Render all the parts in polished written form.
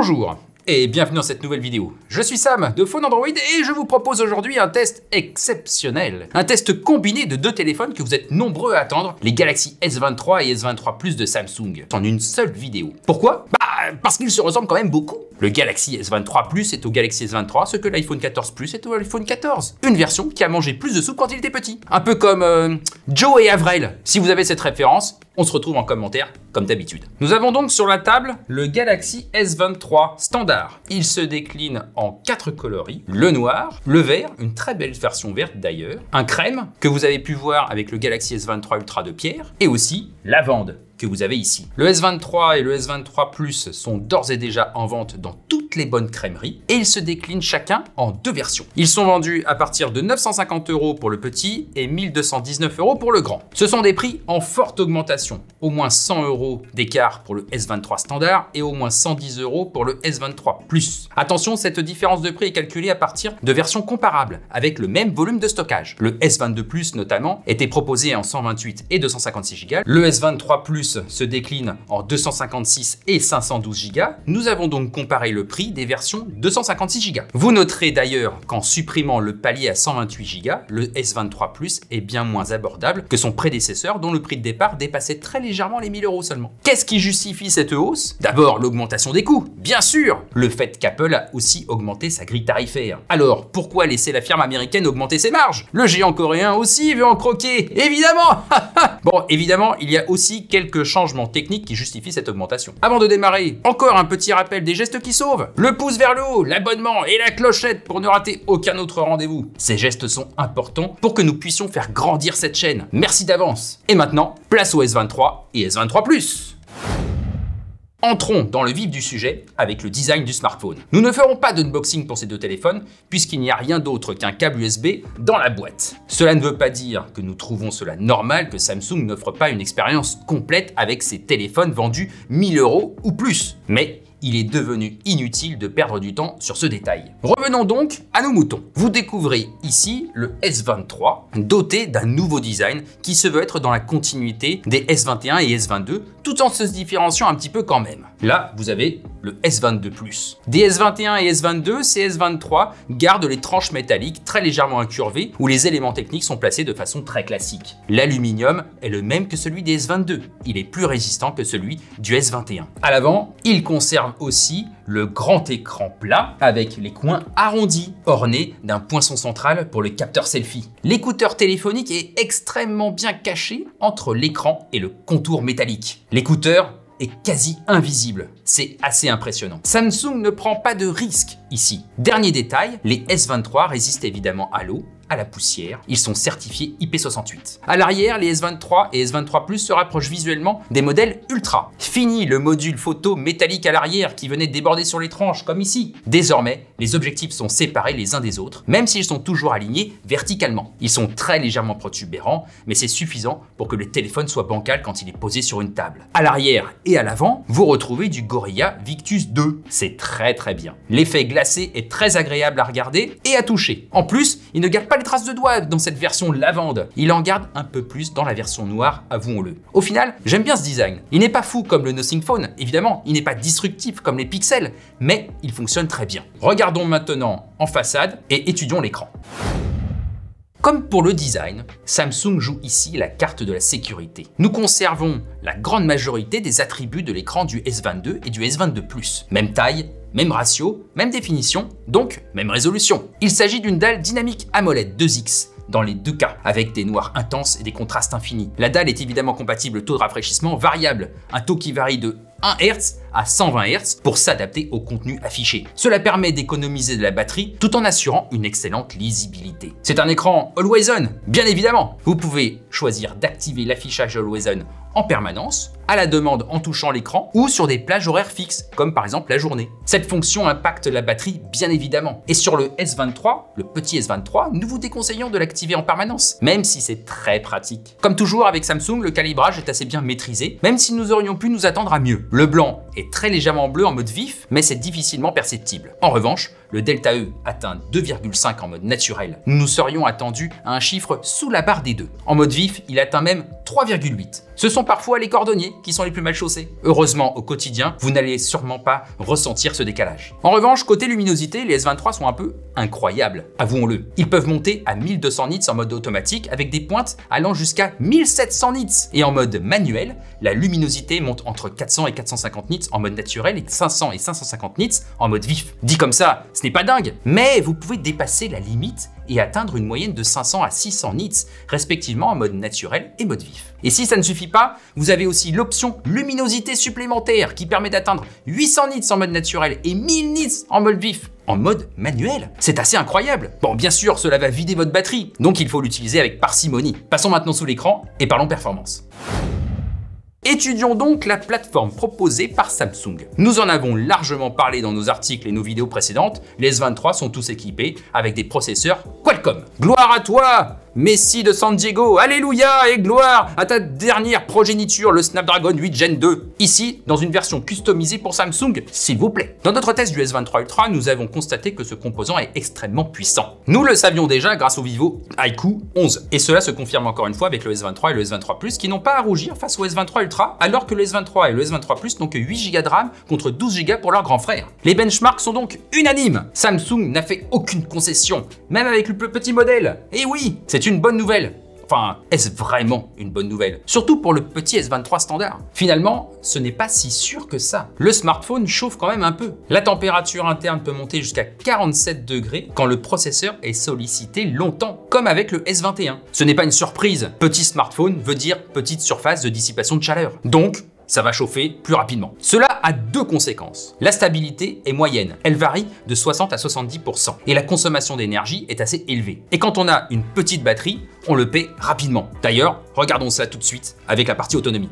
Bonjour et bienvenue dans cette nouvelle vidéo. Je suis Sam de Phone Android et je vous propose aujourd'hui un test exceptionnel. Un test combiné de deux téléphones que vous êtes nombreux à attendre, les Galaxy S23 et S23 Plus de Samsung, en une seule vidéo. Pourquoi? Parce qu'ils se ressemblent quand même beaucoup. Le Galaxy S23 Plus est au Galaxy S23 ce que l'iPhone 14 Plus est au iPhone 14. Une version qui a mangé plus de soupe quand il était petit. Un peu comme Joe et Avril. Si vous avez cette référence, on se retrouve en commentaire comme d'habitude. Nous avons donc sur la table le Galaxy S23 standard. Il se décline en 4 coloris. Le noir, le vert, une très belle version verte d'ailleurs, un crème que vous avez pu voir avec le Galaxy S23 Ultra de pierre et aussi lavande que vous avez ici. Le S23 et le S23 Plus sont d'ores et déjà en vente dans toutes les bonnes crèmeries et ils se déclinent chacun en 2 versions. Ils sont vendus à partir de 950 € pour le petit et 1219 € pour le grand. Ce sont des prix en forte augmentation. Au moins 100 € d'écart pour le S23 standard et au moins 110 € pour le S23 Plus. Attention, cette différence de prix est calculée à partir de versions comparables avec le même volume de stockage. Le S22 Plus notamment était proposé en 128 et 256 Go. Le S23 Plus se décline en 256 et 512 Go. Nous avons donc comparé le prix des versions 256 Go. Vous noterez d'ailleurs qu'en supprimant le palier à 128 Go, le S23 Plus est bien moins abordable que son prédécesseur dont le prix de départ dépassait très légèrement les 1000 € seulement. Qu'est-ce qui justifie cette hausse? D'abord, l'augmentation des coûts, bien sûr. Le fait qu'Apple a aussi augmenté sa grille tarifaire. Alors, pourquoi laisser la firme américaine augmenter ses marges? Le géant coréen aussi veut en croquer, évidemment. Bon, évidemment, il y a aussi quelques changements techniques qui justifient cette augmentation. Avant de démarrer, encore un petit rappel des gestes qui sauvent. Le pouce vers le haut, l'abonnement et la clochette pour ne rater aucun autre rendez-vous. Ces gestes sont importants pour que nous puissions faire grandir cette chaîne. Merci d'avance. Et maintenant, place au S23 et S23 Plus. Entrons dans le vif du sujet avec le design du smartphone. Nous ne ferons pas d'unboxing pour ces deux téléphones puisqu'il n'y a rien d'autre qu'un câble USB dans la boîte. Cela ne veut pas dire que nous trouvons cela normal que Samsung n'offre pas une expérience complète avec ses téléphones vendus 1000 € ou plus. Mais il est devenu inutile de perdre du temps sur ce détail. Revenons donc à nos moutons. Vous découvrez ici le S23, doté d'un nouveau design qui se veut être dans la continuité des S21 et S22, tout en se différenciant un petit peu quand même. Là, vous avez le S22 Plus. Des S21 et S22, ces S23 gardent les tranches métalliques très légèrement incurvées où les éléments techniques sont placés de façon très classique. L'aluminium est le même que celui des S22. Il est plus résistant que celui du S21. À l'avant, il conserve aussi le grand écran plat avec les coins arrondis, ornés d'un poinçon central pour le capteur selfie. L'écouteur téléphonique est extrêmement bien caché entre l'écran et le contour métallique. L'écouteur est quasi invisible. C'est assez impressionnant. Samsung ne prend pas de risque ici. Dernier détail, les S23 résistent évidemment à l'eau, à la poussière. Ils sont certifiés IP68. À l'arrière, les S23 et S23 Plus se rapprochent visuellement des modèles Ultra. Fini le module photo métallique à l'arrière qui venait déborder sur les tranches, comme ici. Désormais, les objectifs sont séparés les uns des autres, même s'ils sont toujours alignés verticalement. Ils sont très légèrement protubérants, mais c'est suffisant pour que le téléphone soit bancal quand il est posé sur une table. À l'arrière et à l'avant, vous retrouvez du Gorilla Victus 2. C'est très bien. L'effet glacé est très agréable à regarder et à toucher. En plus, il ne garde pas les traces de doigts dans cette version lavande. Il en garde un peu plus dans la version noire, avouons-le. Au final, j'aime bien ce design. Il n'est pas fou comme le Nothing Phone, évidemment. Il n'est pas disruptif comme les Pixels, mais il fonctionne très bien. Regardons maintenant en façade et étudions l'écran. Comme pour le design, Samsung joue ici la carte de la sécurité. Nous conservons la grande majorité des attributs de l'écran du S22 et du S22 Plus. Même taille, même ratio, même définition, donc même résolution. Il s'agit d'une dalle dynamique AMOLED 2X dans les deux cas, avec des noirs intenses et des contrastes infinis. La dalle est évidemment compatible taux de rafraîchissement variable, un taux qui varie de 1 Hz à 120 Hz pour s'adapter au contenu affiché. Cela permet d'économiser de la batterie tout en assurant une excellente lisibilité. C'est un écran Always On, bien évidemment. Vous pouvez choisir d'activer l'affichage Always On en permanence, à la demande en touchant l'écran ou sur des plages horaires fixes, comme par exemple la journée. Cette fonction impacte la batterie bien évidemment. Et sur le S23, le petit S23, nous vous déconseillons de l'activer en permanence, même si c'est très pratique. Comme toujours avec Samsung, le calibrage est assez bien maîtrisé, même si nous aurions pu nous attendre à mieux. Le blanc est très légèrement bleu en mode vif, mais c'est difficilement perceptible. En revanche, le delta E atteint 2,5 en mode naturel, nous serions attendus à un chiffre sous la barre des 2. En mode vif, il atteint même 3,8. Ce sont parfois les cordonniers qui sont les plus mal chaussés. Heureusement, au quotidien, vous n'allez sûrement pas ressentir ce décalage. En revanche, côté luminosité, les S23 sont un peu incroyables, avouons-le. Ils peuvent monter à 1200 nits en mode automatique avec des pointes allant jusqu'à 1700 nits. Et en mode manuel, la luminosité monte entre 400 et 450 nits en mode naturel et 500 et 550 nits en mode vif. Dit comme ça, ce n'est pas dingue, mais vous pouvez dépasser la limite et atteindre une moyenne de 500 à 600 nits, respectivement en mode naturel et mode vif. Et si ça ne suffit pas, vous avez aussi l'option luminosité supplémentaire qui permet d'atteindre 800 nits en mode naturel et 1000 nits en mode vif. En mode manuel. C'est assez incroyable. Bon, bien sûr, cela va vider votre batterie, donc il faut l'utiliser avec parcimonie. Passons maintenant sous l'écran et parlons performance. Étudions donc la plateforme proposée par Samsung. Nous en avons largement parlé dans nos articles et nos vidéos précédentes, les S23 sont tous équipés avec des processeurs Qualcomm. Gloire à toi, Messi de San Diego, alléluia et gloire à ta dernière progéniture, le Snapdragon 8 Gen 2. Ici, dans une version customisée pour Samsung, s'il vous plaît. Dans notre test du S23 Ultra, nous avons constaté que ce composant est extrêmement puissant. Nous le savions déjà grâce au Vivo iQOO 11. Et cela se confirme encore une fois avec le S23 et le S23 Plus qui n'ont pas à rougir face au S23 Ultra, alors que le S23 et le S23 Plus n'ont que 8 Go de RAM contre 12 Go pour leur grand frère. Les benchmarks sont donc unanimes. Samsung n'a fait aucune concession, même avec le plus petit modèle. Et oui, c'est une bonne nouvelle. Enfin, est-ce vraiment une bonne nouvelle? Surtout pour le petit S23 standard. Finalement, ce n'est pas si sûr que ça. Le smartphone chauffe quand même un peu. La température interne peut monter jusqu'à 47 degrés quand le processeur est sollicité longtemps, comme avec le S21. Ce n'est pas une surprise. Petit smartphone veut dire petite surface de dissipation de chaleur. Donc, ça va chauffer plus rapidement. Cela a deux conséquences. La stabilité est moyenne, elle varie de 60 à 70%. Et la consommation d'énergie est assez élevée. Et quand on a une petite batterie, on le paie rapidement. D'ailleurs, regardons ça tout de suite avec la partie autonomie.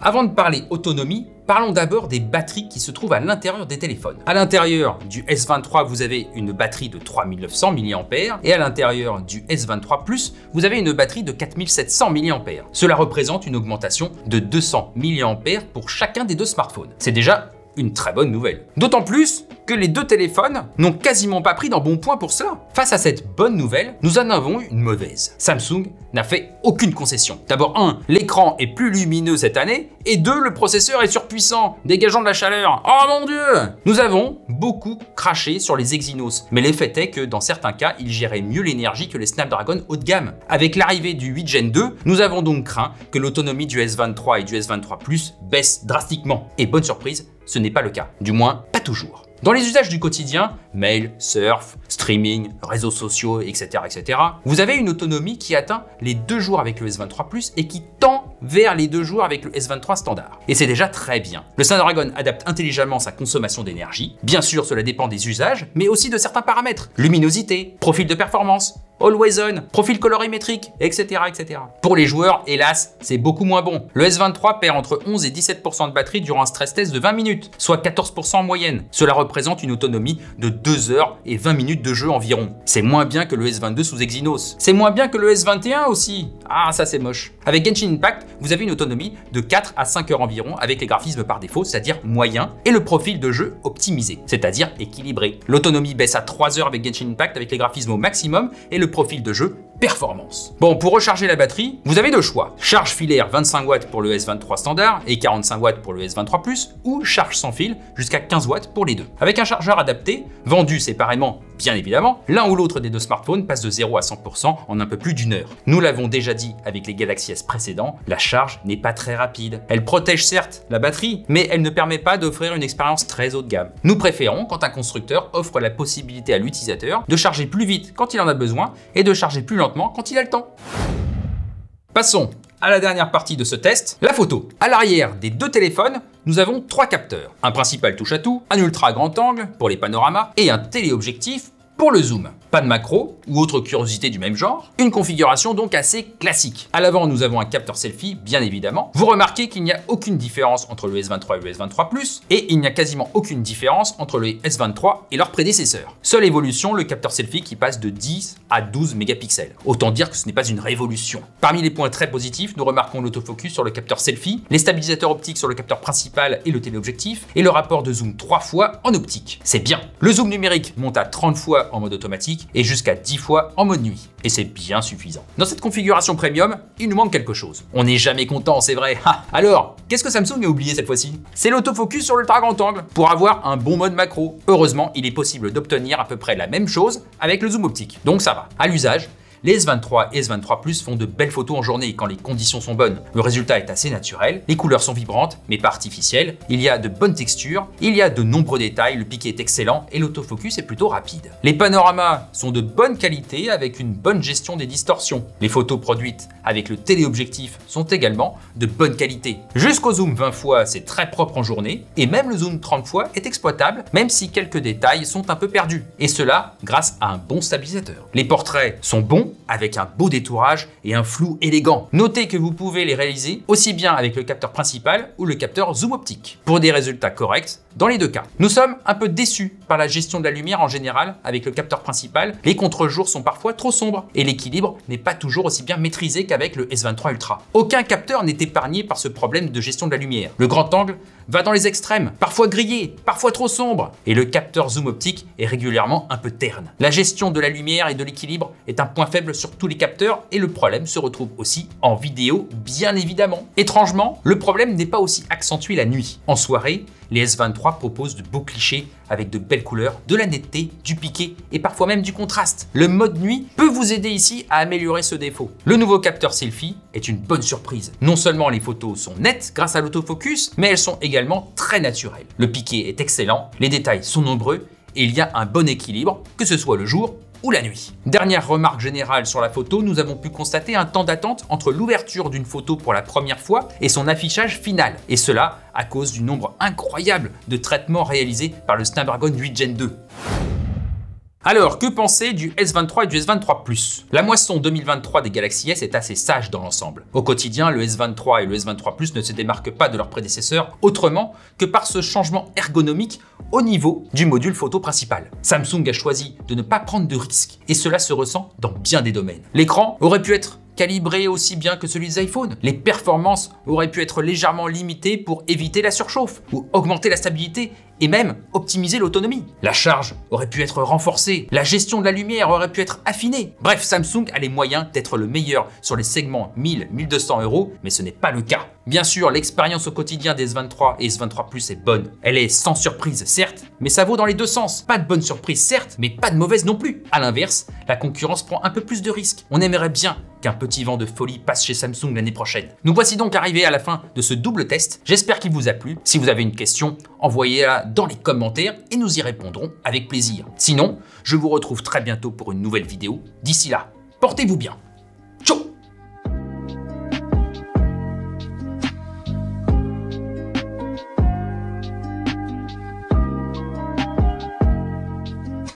Avant de parler autonomie, parlons d'abord des batteries qui se trouvent à l'intérieur des téléphones. À l'intérieur du S23, vous avez une batterie de 3900 mAh et à l'intérieur du S23 Plus, vous avez une batterie de 4700 mAh. Cela représente une augmentation de 200 mAh pour chacun des deux smartphones. C'est déjà une très bonne nouvelle. D'autant plus que les deux téléphones n'ont quasiment pas pris d'embonpoint pour cela. Face à cette bonne nouvelle, nous en avons une mauvaise. Samsung n'a fait aucune concession. D'abord, 1, l'écran est plus lumineux cette année, et 2, le processeur est surpuissant, dégageant de la chaleur. Oh mon Dieu! Nous avons beaucoup craché sur les Exynos, mais le fait est que dans certains cas, ils géraient mieux l'énergie que les Snapdragon haut de gamme. Avec l'arrivée du 8 Gen 2, nous avons donc craint que l'autonomie du S23 et du S23 Plus baisse drastiquement. Et bonne surprise, ce n'est pas le cas. Du moins, pas toujours. Dans les usages du quotidien, mail, surf, streaming, réseaux sociaux, etc., vous avez une autonomie qui atteint les 2 jours avec le S23 Plus et qui tend vers les 2 jours avec le S23 standard. Et c'est déjà très bien. Le Snapdragon adapte intelligemment sa consommation d'énergie. Bien sûr, cela dépend des usages, mais aussi de certains paramètres. Luminosité, profil de performance, Always On, profil colorimétrique, etc., etc. Pour les joueurs, hélas, c'est beaucoup moins bon. Le S23 perd entre 11 et 17% de batterie durant un stress test de 20 minutes, soit 14% en moyenne. Cela représente une autonomie de 2 heures et 20 minutes de jeu environ. C'est moins bien que le S22 sous Exynos. C'est moins bien que le S21 aussi. Ah, ça c'est moche. Avec Genshin Impact, vous avez une autonomie de 4 à 5 heures environ avec les graphismes par défaut, c'est-à-dire moyen, et le profil de jeu optimisé, c'est-à-dire équilibré. L'autonomie baisse à 3 heures avec Genshin Impact avec les graphismes au maximum et le profil de jeu performance. Bon, pour recharger la batterie, vous avez deux choix. Charge filaire 25 watts pour le S23 standard et 45 watts pour le S23 Plus ou charge sans fil jusqu'à 15 watts pour les deux. Avec un chargeur adapté, vendu séparément bien évidemment, l'un ou l'autre des deux smartphones passe de 0 à 100% en un peu plus d'une heure. Nous l'avons déjà dit avec les Galaxy S précédents, la charge n'est pas très rapide. Elle protège certes la batterie, mais elle ne permet pas d'offrir une expérience très haut de gamme. Nous préférons quand un constructeur offre la possibilité à l'utilisateur de charger plus vite quand il en a besoin et de charger plus lentement quand il a le temps. Passons à la dernière partie de ce test, la photo. À l'arrière des deux téléphones, nous avons 3 capteurs. Un principal touche-à-tout, un ultra grand angle pour les panoramas et un téléobjectif pour le zoom. Pas de macro ou autre curiosité du même genre. Une configuration donc assez classique. À l'avant, nous avons un capteur selfie, bien évidemment. Vous remarquez qu'il n'y a aucune différence entre le S23 et le S23 Plus, et il n'y a quasiment aucune différence entre le S23 et leur prédécesseur. Seule évolution, le capteur selfie qui passe de 10 à 12 mégapixels. Autant dire que ce n'est pas une révolution. Parmi les points très positifs, nous remarquons l'autofocus sur le capteur selfie, les stabilisateurs optiques sur le capteur principal et le téléobjectif, et le rapport de zoom 3 fois en optique. C'est bien. Le zoom numérique monte à 30 fois en mode automatique et jusqu'à 10 fois en mode nuit. Et c'est bien suffisant. Dans cette configuration premium, il nous manque quelque chose. On n'est jamais content, c'est vrai. Alors, qu'est-ce que Samsung a oublié cette fois-ci? C'est l'autofocus sur l'ultra grand angle pour avoir un bon mode macro. Heureusement, il est possible d'obtenir à peu près la même chose avec le zoom optique. Donc ça va. À l'usage, les S23 et S23 Plus font de belles photos en journée quand les conditions sont bonnes. Le résultat est assez naturel, les couleurs sont vibrantes mais pas artificielles, il y a de bonnes textures, il y a de nombreux détails, le piqué est excellent et l'autofocus est plutôt rapide. Les panoramas sont de bonne qualité avec une bonne gestion des distorsions. Les photos produites avec le téléobjectif sont également de bonne qualité. Jusqu'au zoom 20 fois, c'est très propre en journée et même le zoom 30 fois est exploitable même si quelques détails sont un peu perdus. Et cela grâce à un bon stabilisateur. Les portraits sont bons avec un beau détourage et un flou élégant. Notez que vous pouvez les réaliser aussi bien avec le capteur principal ou le capteur zoom optique pour des résultats corrects dans les deux cas. Nous sommes un peu déçus par la gestion de la lumière en général avec le capteur principal. Les contre-jours sont parfois trop sombres et l'équilibre n'est pas toujours aussi bien maîtrisé qu'avec le S23 Ultra. Aucun capteur n'est épargné par ce problème de gestion de la lumière. Le grand angle va dans les extrêmes, parfois grillé, parfois trop sombre, et le capteur zoom optique est régulièrement un peu terne. La gestion de la lumière et de l'équilibre est un point faible sur tous les capteurs et le problème se retrouve aussi en vidéo, bien évidemment. Étrangement, le problème n'est pas aussi accentué la nuit. En soirée, les S23 proposent de beaux clichés avec de belles couleurs, de la netteté, du piqué et parfois même du contraste. Le mode nuit peut vous aider ici à améliorer ce défaut. Le nouveau capteur selfie est une bonne surprise. Non seulement les photos sont nettes grâce à l'autofocus, mais elles sont également très naturelles. Le piqué est excellent, les détails sont nombreux et il y a un bon équilibre, que ce soit le jour ou la nuit. Dernière remarque générale sur la photo, nous avons pu constater un temps d'attente entre l'ouverture d'une photo pour la première fois et son affichage final. Et cela à cause du nombre incroyable de traitements réalisés par le Snapdragon 8 Gen 2. Alors, que penser du S23 et du S23 Plus? La moisson 2023 des Galaxy S est assez sage dans l'ensemble. Au quotidien, le S23 et le S23 Plus ne se démarquent pas de leurs prédécesseurs autrement que par ce changement ergonomique au niveau du module photo principal. Samsung a choisi de ne pas prendre de risques et cela se ressent dans bien des domaines. L'écran aurait pu être calibré aussi bien que celui des iPhones. Les performances auraient pu être légèrement limitées pour éviter la surchauffe ou augmenter la stabilité et même optimiser l'autonomie. La charge aurait pu être renforcée, la gestion de la lumière aurait pu être affinée. Bref, Samsung a les moyens d'être le meilleur sur les segments 1000-1200 €, mais ce n'est pas le cas. Bien sûr, l'expérience au quotidien des S23 et S23 Plus est bonne. Elle est sans surprise, certes, mais ça vaut dans les deux sens. Pas de bonne surprise, certes, mais pas de mauvaise non plus. À l'inverse, la concurrence prend un peu plus de risques. On aimerait bien qu'un petit vent de folie passe chez Samsung l'année prochaine. Nous voici donc arrivés à la fin de ce double test. J'espère qu'il vous a plu. Si vous avez une question, envoyez-la dans les commentaires et nous y répondrons avec plaisir. Sinon, je vous retrouve très bientôt pour une nouvelle vidéo. D'ici là, portez-vous bien.